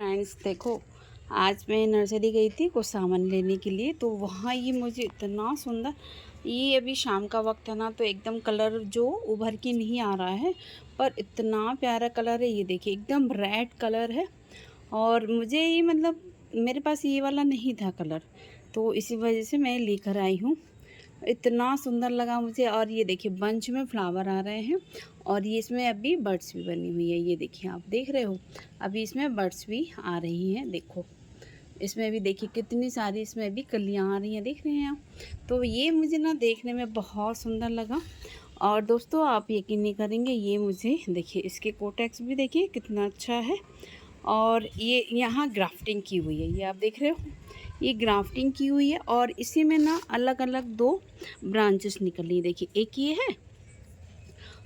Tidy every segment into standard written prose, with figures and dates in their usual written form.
Friends देखो, आज मैं नर्सरी गई थी कुछ सामान लेने के लिए, तो वहाँ ये मुझे इतना सुंदर, ये अभी शाम का वक्त है ना, तो एकदम कलर जो उभर के नहीं आ रहा है, पर इतना प्यारा कलर है। ये देखिए एकदम रेड कलर है। और मुझे ये मतलब मेरे पास ये वाला नहीं था कलर, तो इसी वजह से मैं लेकर आई हूँ। इतना सुंदर लगा मुझे। और ये देखिए बंच में फ्लावर आ रहे हैं, और ये इसमें अभी बर्ड्स भी बनी हुई है। ये देखिए, आप देख रहे हो, अभी इसमें बर्ड्स भी आ रही हैं। देखो इसमें भी देखिए कितनी सारी इसमें भी कलियाँ आ रही हैं, देख रहे हैं आप। तो ये मुझे ना देखने में बहुत सुंदर लगा। और दोस्तों आप यकीन नहीं करेंगे, ये मुझे देखिए इसके कोटेक्स भी देखिए कितना अच्छा है। और ये यहाँ ग्राफ्टिंग की हुई है, ये आप देख रहे हो, ये ग्राफ्टिंग की हुई है। और इसी में ना अलग अलग दो ब्रांचेस निकली, देखिए एक ये है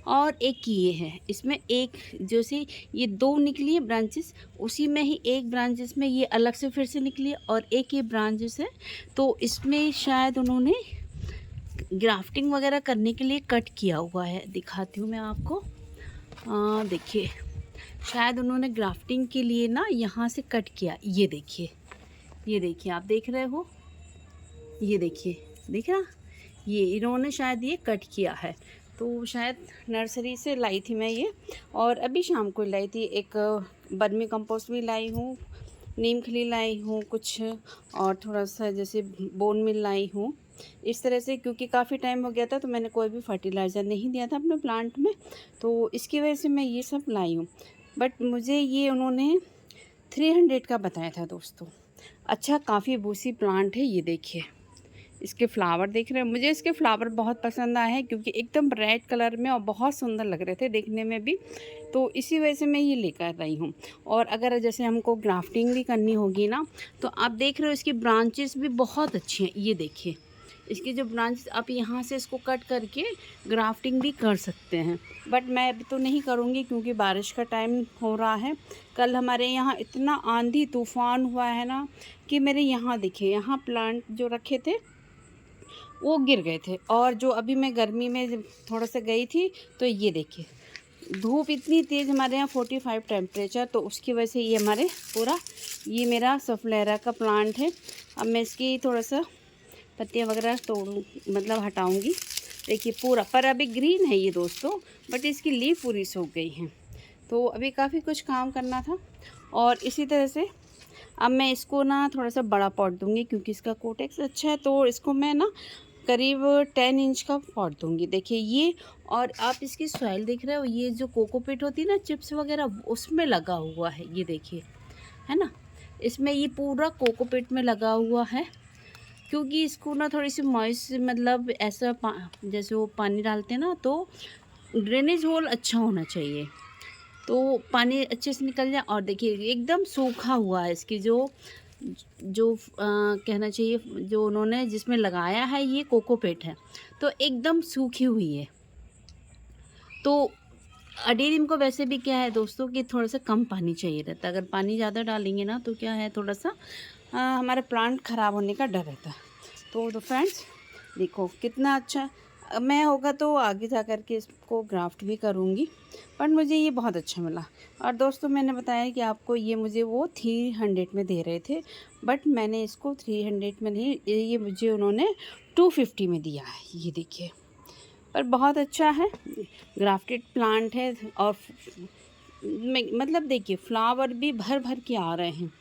और एक ये है। इसमें एक जैसे ये दो निकली है ब्रांचेस, उसी में ही एक ब्रांचेस में ये अलग से फिर से निकली है, और एक ये ब्रांचेस है। तो इसमें शायद उन्होंने ग्राफ्टिंग वगैरह करने के लिए कट किया हुआ है। दिखाती हूँ मैं आपको, देखिए शायद उन्होंने ग्राफ्टिंग के लिए ना यहाँ से कट किया। ये देखिए, ये देखिए, आप देख रहे हो, ये देखिए, दिख रहा, ये इन्होंने शायद ये कट किया है। तो शायद नर्सरी से लाई थी मैं ये, और अभी शाम को लाई थी। एक बर्मी कंपोस्ट भी लाई हूँ, नीम खली लाई हूँ कुछ, और थोड़ा सा जैसे बोन मिल लाई हूँ। इस तरह से, क्योंकि काफ़ी टाइम हो गया था तो मैंने कोई भी फर्टिलाइज़र नहीं दिया था अपने प्लांट में, तो इसकी वजह से मैं ये सब लाई हूँ। बट मुझे ये उन्होंने 300 का बताया था दोस्तों। अच्छा, काफ़ी बूसी प्लांट है। ये देखिए इसके फ्लावर देख रहे हैं, मुझे इसके फ्लावर बहुत पसंद आए हैं, क्योंकि एकदम रेड कलर में और बहुत सुंदर लग रहे थे देखने में भी। तो इसी वजह से मैं ये लेकर आई हूँ। और अगर जैसे हमको ग्राफ्टिंग भी करनी होगी ना, तो आप देख रहे हो इसकी ब्रांचेस भी बहुत अच्छी हैं। ये देखिए इसकी जो ब्रांच, आप यहाँ से इसको कट करके ग्राफ्टिंग भी कर सकते हैं। बट मैं अभी तो नहीं करूँगी, क्योंकि बारिश का टाइम हो रहा है। कल हमारे यहाँ इतना आंधी तूफ़ान हुआ है ना, कि मेरे यहाँ देखिए, यहाँ प्लांट जो रखे थे वो गिर गए थे। और जो अभी मैं गर्मी में जब थोड़ा सा गई थी, तो ये देखिए धूप इतनी तेज़, हमारे यहाँ 45 टेम्परेचर, तो उसकी वजह से ये हमारे पूरा, ये मेरा सफलेरा का प्लांट है। अब मैं इसकी थोड़ा सा पत्तियाँ वगैरह तोड़ूँ, मतलब हटाऊँगी। देखिए पूरा, पर अभी ग्रीन है ये दोस्तों, बट इसकी लीफ पूरी सूख गई हैं। तो अभी काफ़ी कुछ काम करना था। और इसी तरह से अब मैं इसको ना थोड़ा सा बड़ा पॉट दूँगी, क्योंकि इसका कोटेक्स अच्छा है। तो इसको मैं ना करीब 10 इंच का पॉट दूँगी। देखिए ये, और आप इसकी सॉइल देख रहे हो, ये जो कोकोपीट होती है ना, चिप्स वगैरह, उसमें लगा हुआ है। ये देखिए, है ना, इसमें ये पूरा कोकोपीट में लगा हुआ है। क्योंकि इसको ना थोड़ी सी मॉइस्ट, मतलब ऐसा जैसे वो पानी डालते हैं ना, तो ड्रेनेज होल अच्छा होना चाहिए, तो पानी अच्छे से निकल जाए। और देखिए एकदम सूखा हुआ है, इसकी जो जो कहना चाहिए, जो उन्होंने जिसमें लगाया है ये कोकोपीट है, तो एकदम सूखी हुई है। तो अडेनियम को वैसे भी क्या है दोस्तों, कि थोड़ा सा कम पानी चाहिए रहता है। अगर पानी ज़्यादा डालेंगे ना, तो क्या है, थोड़ा सा हमारा प्लांट ख़राब होने का डर रहता है। तो फ्रेंड्स देखो कितना अच्छा, मैं होगा तो आगे जा कर के इसको ग्राफ्ट भी करूँगी, पर मुझे ये बहुत अच्छा मिला। और दोस्तों मैंने बताया कि आपको ये मुझे वो 300 में दे रहे थे, बट मैंने इसको 300 में नहीं, ये मुझे उन्होंने 250 में दिया है। ये देखिए, पर बहुत अच्छा है, ग्राफ्टेड प्लांट है। और मतलब देखिए फ्लावर भी भर भर के आ रहे हैं।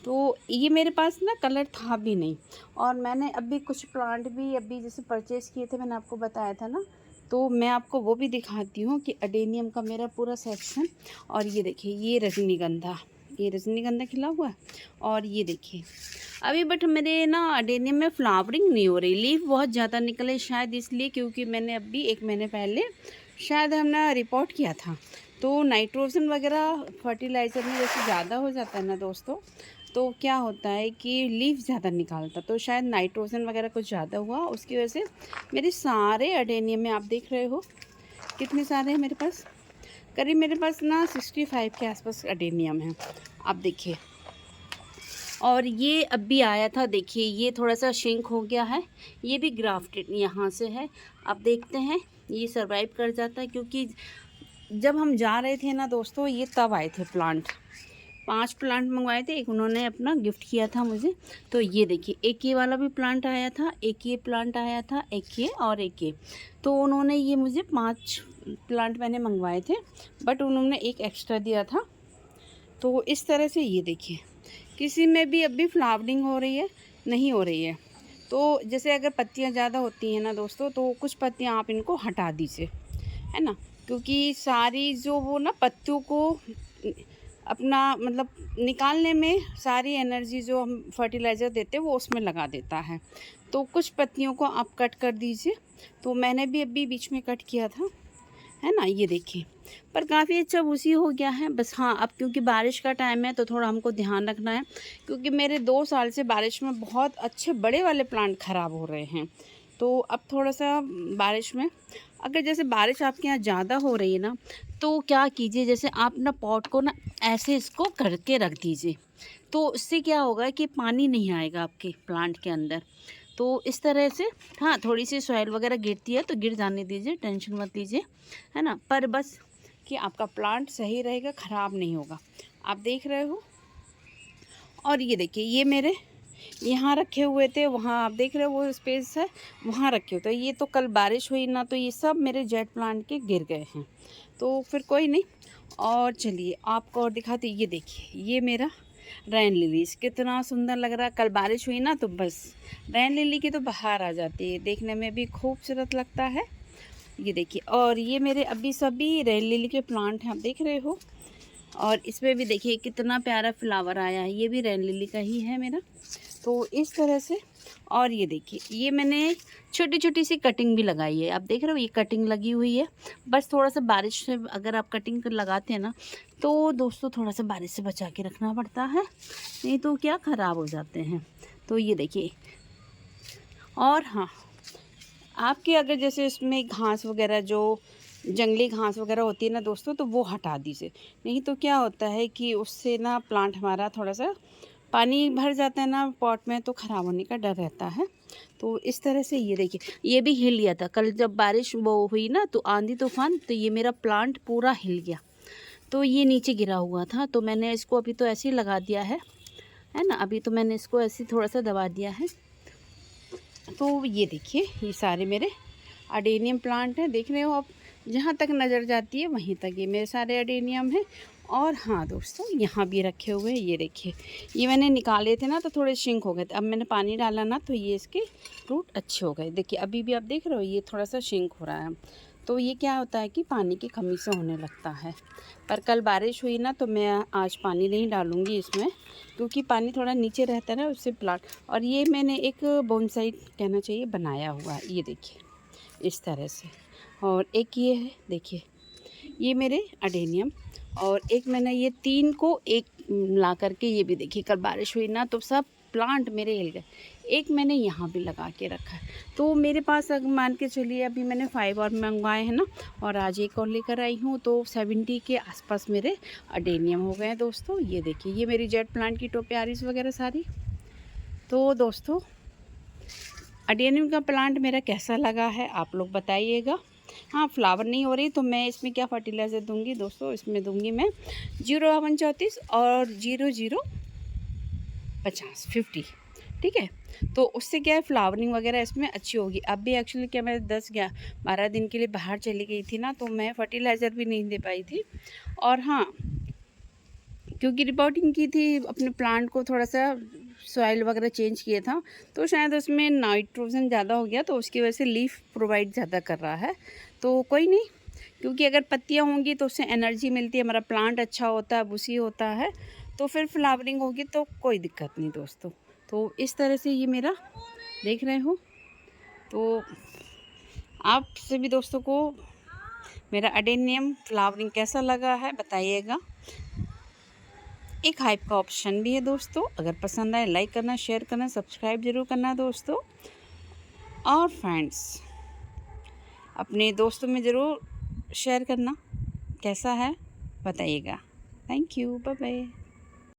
तो ये मेरे पास ना कलर था भी नहीं, और मैंने अभी कुछ प्लांट भी अभी जैसे परचेज़ किए थे, मैंने आपको बताया था ना, तो मैं आपको वो भी दिखाती हूँ कि अडेनियम का मेरा पूरा सेक्शन। और ये देखिए, ये रजनीगंधा, ये रजनीगंधा खिला हुआ है। और ये देखिए अभी, बट मेरे ना अडेनियम में फ्लावरिंग नहीं हो रही, लीफ बहुत ज़्यादा निकले, शायद इसलिए, क्योंकि मैंने अभी 1 महीने पहले शायद हमने रिपोर्ट किया था। तो नाइट्रोजन वगैरह फर्टिलाइज़र में जैसे ज़्यादा हो जाता है ना दोस्तों, तो क्या होता है कि लीफ ज़्यादा निकालता, तो शायद नाइट्रोजन वगैरह कुछ ज़्यादा हुआ, उसकी वजह से मेरे सारे अडेनियम में, आप देख रहे हो कितने सारे हैं मेरे पास, करीब मेरे पास ना 65 के आसपास अडेनियम है, आप देखिए। और ये अभी आया था, देखिए ये थोड़ा सा शिंक हो गया है, ये भी ग्राफ्टेड यहाँ से है। आप देखते हैं ये सरवाइव कर जाता है, क्योंकि जब हम जा रहे थे ना दोस्तों, ये तब आए थे प्लांट, 5 प्लांट मंगवाए थे, एक उन्होंने अपना गिफ्ट किया था मुझे। तो ये देखिए, एक ये वाला भी प्लांट आया था, एक ये प्लांट आया था, एक ये और एक ये। तो उन्होंने ये मुझे 5 प्लांट मैंने मंगवाए थे, बट उन्होंने एक एक्स्ट्रा दिया था। तो इस तरह से ये देखिए, किसी में भी अभी फ्लावरिंग हो रही है, नहीं हो रही है। तो जैसे अगर पत्तियां ज़्यादा होती हैं ना दोस्तों, तो कुछ पत्तियां आप इनको हटा दीजिए, है ना, क्योंकि सारी जो वो ना पत्तियों को अपना मतलब निकालने में सारी एनर्जी जो हम फर्टिलाइज़र देते हैं वो उसमें लगा देता है। तो कुछ पत्तियों को आप कट कर दीजिए। तो मैंने भी अभी बीच में कट किया था, है ना, ये देखिए। पर काफ़ी अच्छा भूसी हो गया है। बस हाँ, अब क्योंकि बारिश का टाइम है तो थोड़ा हमको ध्यान रखना है, क्योंकि मेरे 2 साल से बारिश में बहुत अच्छे बड़े वाले प्लांट ख़राब हो रहे हैं। तो अब थोड़ा सा बारिश में, अगर जैसे बारिश आपके यहाँ ज़्यादा हो रही है ना, तो क्या कीजिए, जैसे आप ना पॉट को ना ऐसे इसको करके रख दीजिए। तो इससे क्या होगा कि पानी नहीं आएगा आपके प्लांट के अंदर। तो इस तरह से, हाँ, थोड़ी सी सॉइल वगैरह गिरती है तो गिर जाने दीजिए, टेंशन मत लीजिए, है ना। पर बस कि आपका प्लांट सही रहेगा, ख़राब नहीं होगा। आप देख रहे हो। और ये देखिए, ये मेरे यहाँ रखे हुए थे, वहाँ आप देख रहे हो वो स्पेस है, वहाँ रखे हुए। तो ये तो कल बारिश हुई ना, तो ये सब मेरे जेट प्लांट के गिर गए हैं। तो फिर कोई नहीं। और चलिए आपको और दिखाती, ये देखिए, ये मेरा रैन लिली कितना सुंदर लग रहा है। कल बारिश हुई ना, तो बस रैन लिली की तो बाहर आ जाती है, देखने में भी खूबसूरत लगता है। ये देखिए, और ये मेरे अभी सभी रैन लिली के प्लांट हैं, आप देख रहे हो। और इसमें भी देखिए कितना प्यारा फ्लावर आया है, ये भी रैन लिली का ही है मेरा। तो इस तरह से। और ये देखिए, ये मैंने छोटी छोटी सी कटिंग भी लगाई है, आप देख रहे हो, ये कटिंग लगी हुई है। बस थोड़ा सा बारिश से अगर आप कटिंग लगाते हैं ना, तो दोस्तों थोड़ा सा बारिश से बचा के रखना पड़ता है, नहीं तो क्या ख़राब हो जाते हैं। तो ये देखिए। और हाँ, आपके अगर जैसे इसमें घास वगैरह, जो जंगली घास वगैरह होती है ना दोस्तों, तो वो हटा दीजिए। नहीं तो क्या होता है कि उससे ना प्लांट हमारा थोड़ा सा, पानी भर जाता है ना पॉट में, तो ख़राब होने का डर रहता है। तो इस तरह से ये देखिए, ये भी हिल गया था कल जब बारिश वो हुई ना, तो आंधी तूफान, तो ये मेरा प्लांट पूरा हिल गया। तो ये नीचे गिरा हुआ था, तो मैंने इसको अभी तो ऐसे ही लगा दिया है ना। अभी तो मैंने इसको ऐसे थोड़ा सा दबा दिया है। तो ये देखिए, ये सारे मेरे अडेनियम प्लांट हैं, देख रहे हो आप, जहाँ तक नज़र जाती है वहीं तक ये मेरे सारे अडेनियम हैं। और हाँ दोस्तों, यहाँ भी रखे हुए हैं, ये देखिए, ये मैंने निकाले थे ना, तो थोड़े श्रिंक हो गए थे। अब मैंने पानी डाला ना, तो ये इसके रूट अच्छे हो गए। देखिए अभी भी आप देख रहे हो, ये थोड़ा सा श्रिंक हो रहा है। तो ये क्या होता है कि पानी की कमी से होने लगता है। पर कल बारिश हुई ना, तो मैं आज पानी नहीं डालूँगी इसमें, क्योंकि पानी थोड़ा नीचे रहता है ना, उससे प्लांट। और ये मैंने एक बोनसाई कहना चाहिए बनाया हुआ है, ये देखिए इस तरह से। और एक ये है, देखिए, ये मेरे अडेनियम। और एक मैंने ये 3 को एक ला करके, ये भी देखिए, कल बारिश हुई ना, तो सब प्लांट मेरे हिल गए। एक मैंने यहाँ भी लगा के रखा है। तो मेरे पास अगर मान के चलिए, अभी मैंने 5 और मंगवाए हैं ना, और आज एक और लेकर आई हूँ, तो 70 के आसपास मेरे अडेनियम हो गए हैं दोस्तों। ये देखिए, ये मेरी जेट प्लांट की टोपियारीज वगैरह सारी। तो दोस्तों, अडेनियम का प्लांट मेरा कैसा लगा है आप लोग बताइएगा। हाँ, फ्लावर नहीं हो रही, तो मैं इसमें क्या फर्टिलाइज़र दूंगी दोस्तों, इसमें दूंगी मैं 0-1-34 और 0-0-50, ठीक है। तो उससे क्या है, फ्लावरिंग वगैरह इसमें अच्छी होगी। अब भी एक्चुअली क्या, मैं 10-12 दिन के लिए बाहर चली गई थी ना, तो मैं फर्टिलाइज़र भी नहीं दे पाई थी। और हाँ, क्योंकि रिपोर्टिंग की थी अपने प्लांट को, थोड़ा सा सॉइल वगैरह चेंज किया था, तो शायद उसमें नाइट्रोजन ज़्यादा हो गया, तो उसकी वजह से लीफ प्रोवाइड ज़्यादा कर रहा है। तो कोई नहीं, क्योंकि अगर पत्तियाँ होंगी तो उससे एनर्जी मिलती है, हमारा प्लांट अच्छा होता है, बुशी होता है, तो फिर फ्लावरिंग होगी तो कोई दिक्कत नहीं दोस्तों। तो इस तरह से ये मेरा देख रहे हो। तो आप सभी दोस्तों को मेरा अडेनियम फ्लावरिंग कैसा लगा है बताइएगा। एक हाइप का ऑप्शन भी है दोस्तों, अगर पसंद आए लाइक करना, शेयर करना, सब्सक्राइब जरूर करना दोस्तों। और फ्रेंड्स, अपने दोस्तों में ज़रूर शेयर करना, कैसा है बताइएगा। Thank you, bye bye.